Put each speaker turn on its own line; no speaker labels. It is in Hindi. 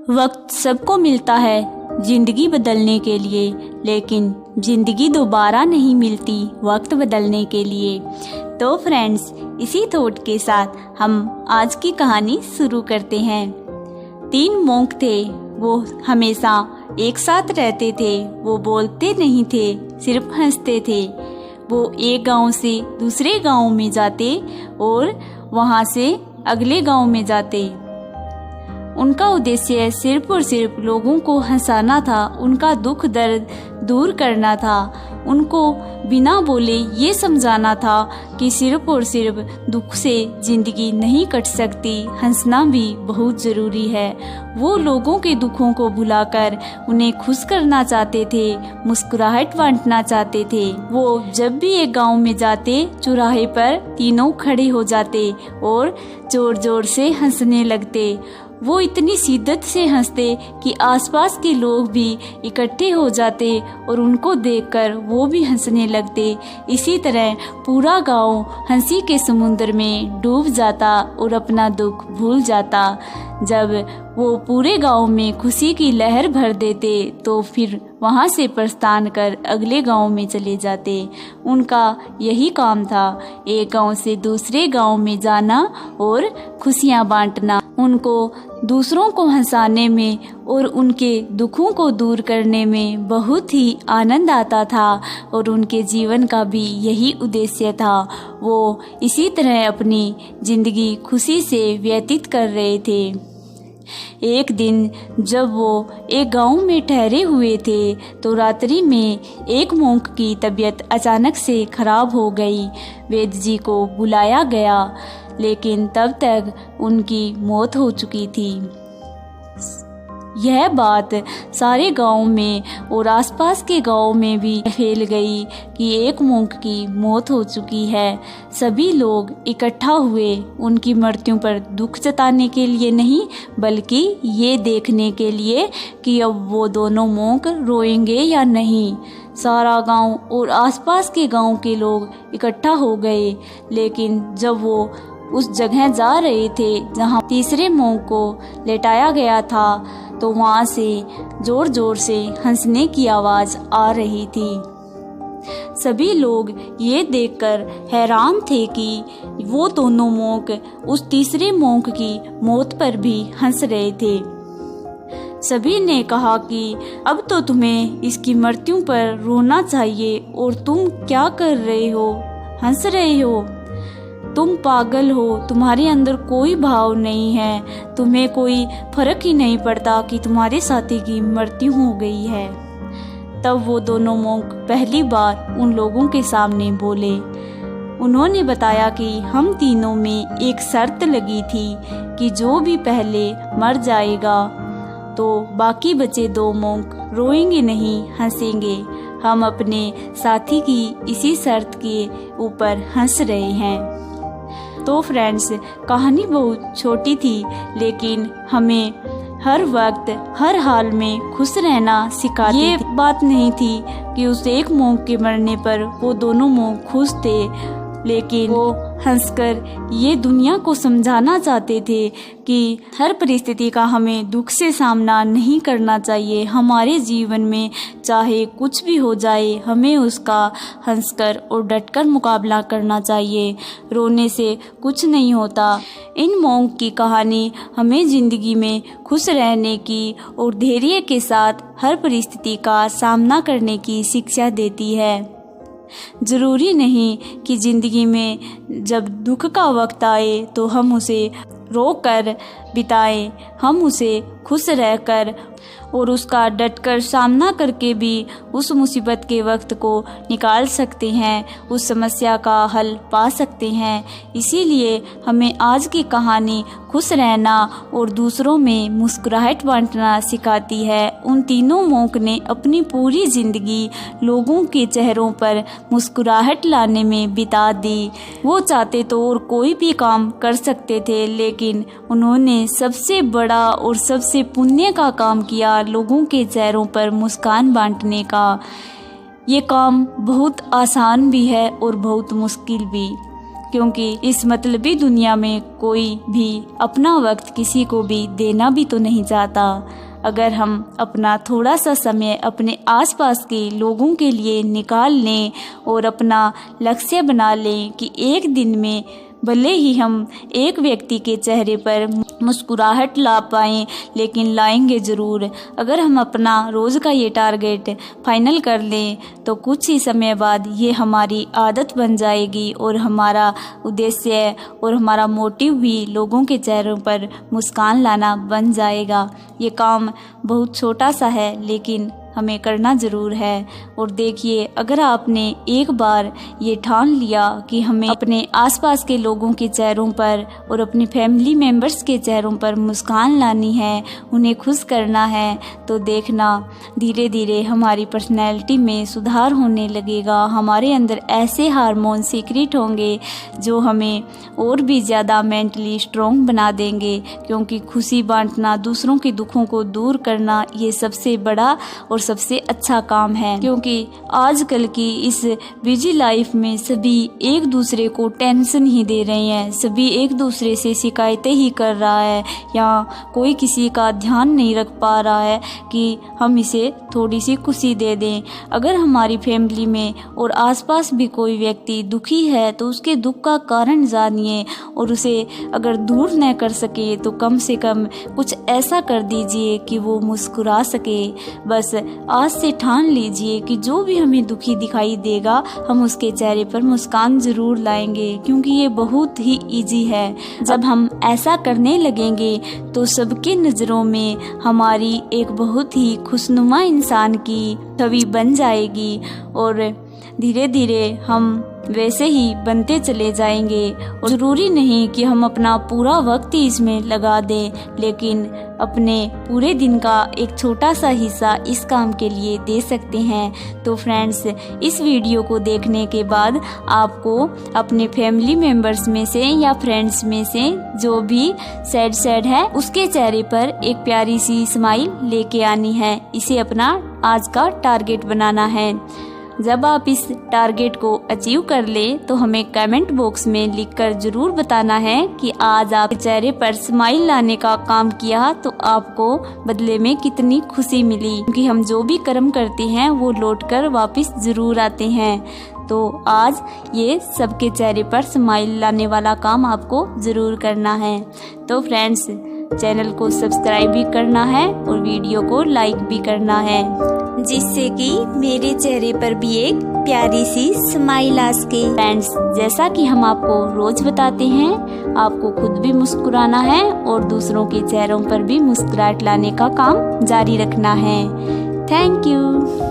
वक्त सबको मिलता है जिंदगी बदलने के लिए, लेकिन जिंदगी दोबारा नहीं मिलती वक्त बदलने के लिए। तो फ्रेंड्स, इसी थॉट के साथ हम आज की कहानी शुरू करते हैं। 3 मोंक थे, वो हमेशा एक साथ रहते थे। वो बोलते नहीं थे, सिर्फ हंसते थे। वो एक गांव से दूसरे गांव में जाते और वहां से अगले गांव में जाते। उनका उद्देश्य सिर्फ और सिर्फ लोगों को हंसाना था, उनका दुख दर्द दूर करना था। उनको बिना बोले ये समझाना था कि सिर्फ और सिर्फ दुख से जिंदगी नहीं कट सकती, हंसना भी बहुत ज़रूरी है। वो लोगों के दुखों को भुलाकर उन्हें खुश करना चाहते थे, मुस्कुराहट बांटना चाहते थे। वो जब भी एक गांव में जाते, चौराहे पर तीनों खड़े हो जाते और जोर जोर से हंसने लगते। वो इतनी शिद्दत से हंसते कि आसपास के लोग भी इकट्ठे हो जाते और उनको देखकर वो भी हंसने लगते। इसी तरह पूरा गांव हंसी के समुद्र में डूब जाता और अपना दुख भूल जाता। जब वो पूरे गांव में खुशी की लहर भर देते तो फिर वहां से प्रस्थान कर अगले गांव में चले जाते। उनका यही काम था, एक गांव से दूसरे गांव में जाना और खुशियां बांटना। उनको दूसरों को हंसाने में और उनके दुखों को दूर करने में बहुत ही आनंद आता था और उनके जीवन का भी यही उद्देश्य था। वो इसी तरह अपनी जिंदगी खुशी से व्यतीत कर रहे थे। एक दिन जब वो एक गांव में ठहरे हुए थे तो रात्रि में एक मोंक की तबीयत अचानक से खराब हो गई। वैद्य जी को बुलाया गया, लेकिन तब तक उनकी मौत हो चुकी थी। यह बात सारे गांव में और आसपास के गांव में भी फैल गई कि एक मोंक की मौत हो चुकी है। सभी लोग इकट्ठा हुए, उनकी मृत्यु पर दुख जताने के लिए नहीं, बल्कि ये देखने के लिए कि अब वो दोनों मोंक रोएंगे या नहीं। सारा गांव और आसपास के गांव के लोग इकट्ठा हो गए, लेकिन जब वो उस जगह जा रहे थे जहां तीसरे मोंक को लेटाया गया था, तो वहां से जोर जोर से हंसने की आवाज आ रही थी। सभी लोग ये देखकर हैरान थे कि वो दोनों मोंक उस तीसरे मोंक की मौत पर भी हंस रहे थे। सभी ने कहा कि अब तो तुम्हें इसकी मृत्यु पर रोना चाहिए और तुम क्या कर रहे हो, हंस रहे हो। तुम पागल हो, तुम्हारे अंदर कोई भाव नहीं है, तुम्हें कोई फर्क ही नहीं पड़ता कि तुम्हारे साथी की मृत्यु हो गई है। तब वो दोनों मोंक पहली बार उन लोगों के सामने बोले। उन्होंने बताया कि हम तीनों में एक शर्त लगी थी कि जो भी पहले मर जाएगा तो बाकी बचे 2 मोंक रोएंगे नहीं, हंसेंगे। हम अपने साथी की इसी शर्त के ऊपर हंस रहे हैं। तो फ्रेंड्स, कहानी बहुत छोटी थी, लेकिन हमें हर वक्त हर हाल में खुश रहना सिखाती। ये बात नहीं थी कि उस एक मोंक के मरने पर वो दोनों मोंक खुश थे, लेकिन वो हंसकर ये दुनिया को समझाना चाहते थे कि हर परिस्थिति का हमें दुख से सामना नहीं करना चाहिए। हमारे जीवन में चाहे कुछ भी हो जाए, हमें उसका हंसकर और डटकर मुकाबला करना चाहिए। रोने से कुछ नहीं होता। इन मोंक की कहानी हमें जिंदगी में खुश रहने की और धैर्य के साथ हर परिस्थिति का सामना करने की शिक्षा देती है। जरूरी नहीं कि जिंदगी में जब दुख का वक्त आए तो हम उसे रोकर बिताएं। हम उसे खुश रहकर और उसका डटकर सामना करके भी उस मुसीबत के वक्त को निकाल सकते हैं, उस समस्या का हल पा सकते हैं। इसीलिए हमें आज की कहानी खुश रहना और दूसरों में मुस्कुराहट बांटना सिखाती है। उन तीनों मोंक ने अपनी पूरी जिंदगी लोगों के चेहरों पर मुस्कुराहट लाने में बिता दी। वो चाहते तो और कोई भी काम कर सकते थे, लेकिन उन्होंने सबसे बड़ा और सबसे पुण्य का काम किया, लोगों के चेहरों पर मुस्कान बांटने का। ये काम बहुत आसान भी है और बहुत मुश्किल भी। क्योंकि इस मतलबी दुनिया में कोई भी अपना वक्त किसी को भी देना भी तो नहीं चाहता। अगर हम अपना थोड़ा सा समय अपने आसपास के लोगों के लिए निकाल लें और अपना लक्ष्य बना लें कि एक दिन में भले ही हम एक व्यक्ति के चेहरे पर मुस्कुराहट ला पाएं, लेकिन लाएंगे ज़रूर। अगर हम अपना रोज़ का ये टारगेट फाइनल कर लें तो कुछ ही समय बाद ये हमारी आदत बन जाएगी और हमारा उद्देश्य और हमारा मोटिव भी लोगों के चेहरों पर मुस्कान लाना बन जाएगा। ये काम बहुत छोटा सा है लेकिन हमें करना ज़रूर है। और देखिए, अगर आपने एक बार ये ठान लिया कि हमें अपने आसपास के लोगों के चेहरों पर और अपने फैमिली मेम्बर्स के चेहरों पर मुस्कान लानी है, उन्हें खुश करना है, तो देखना धीरे धीरे हमारी पर्सनैलिटी में सुधार होने लगेगा। हमारे अंदर ऐसे हार्मोन सीक्रेट होंगे जो हमें और भी ज़्यादा मेंटली स्ट्रॉन्ग बना देंगे, क्योंकि खुशी बांटना, दूसरों के दुखों को दूर करना, ये सबसे बड़ा और सबसे अच्छा काम है। क्योंकि आजकल की इस बिजी लाइफ में सभी एक दूसरे को टेंशन ही दे रहे हैं, सभी एक दूसरे से शिकायतें ही कर रहा है, या कोई किसी का ध्यान नहीं रख पा रहा है कि हम इसे थोड़ी सी खुशी दे दें। अगर हमारी फैमिली में और आसपास भी कोई व्यक्ति दुखी है तो उसके दुख का कारण जानिए, और उसे अगर दूर न कर सके तो कम से कम कुछ ऐसा कर दीजिए कि वो मुस्कुरा सके। बस आज से ठान लीजिए कि जो भी हमें दुखी दिखाई देगा हम उसके चेहरे पर मुस्कान जरूर लाएंगे, क्योंकि ये बहुत ही इजी है। जब हम ऐसा करने लगेंगे तो सबके नज़रों में हमारी एक बहुत ही खुशनुमा इंसान की छवि बन जाएगी और धीरे धीरे हम वैसे ही बनते चले जाएंगे। और ज़रूरी नहीं कि हम अपना पूरा वक्त ही इसमें लगा दें, लेकिन अपने पूरे दिन का एक छोटा सा हिस्सा इस काम के लिए दे सकते हैं। तो फ्रेंड्स, इस वीडियो को देखने के बाद आपको अपने फैमिली मेम्बर्स में से या फ्रेंड्स में से जो भी सैड है उसके चेहरे पर एक प्यारी सी स्माइल लेके आनी है। इसे अपना आज का टारगेट बनाना है। जब आप इस टारगेट को अचीव कर ले तो हमें कमेंट बॉक्स में लिखकर जरूर बताना है कि आज आप चेहरे पर स्माइल लाने का काम किया तो आपको बदले में कितनी खुशी मिली, क्योंकि हम जो भी कर्म करते हैं वो लौटकर वापस जरूर आते हैं। तो आज ये सबके चेहरे पर स्माइल लाने वाला काम आपको जरूर करना है। तो फ्रेंड्स, चैनल को सब्सक्राइब भी करना है और वीडियो को लाइक भी करना है, जिससे कि मेरे चेहरे पर भी एक प्यारी सी स्माइल आ सके। फ्रेंड्स, जैसा कि हम आपको रोज बताते हैं, आपको खुद भी मुस्कुराना है और दूसरों के चेहरों पर भी मुस्कुराहट लाने का काम जारी रखना है। Thank you.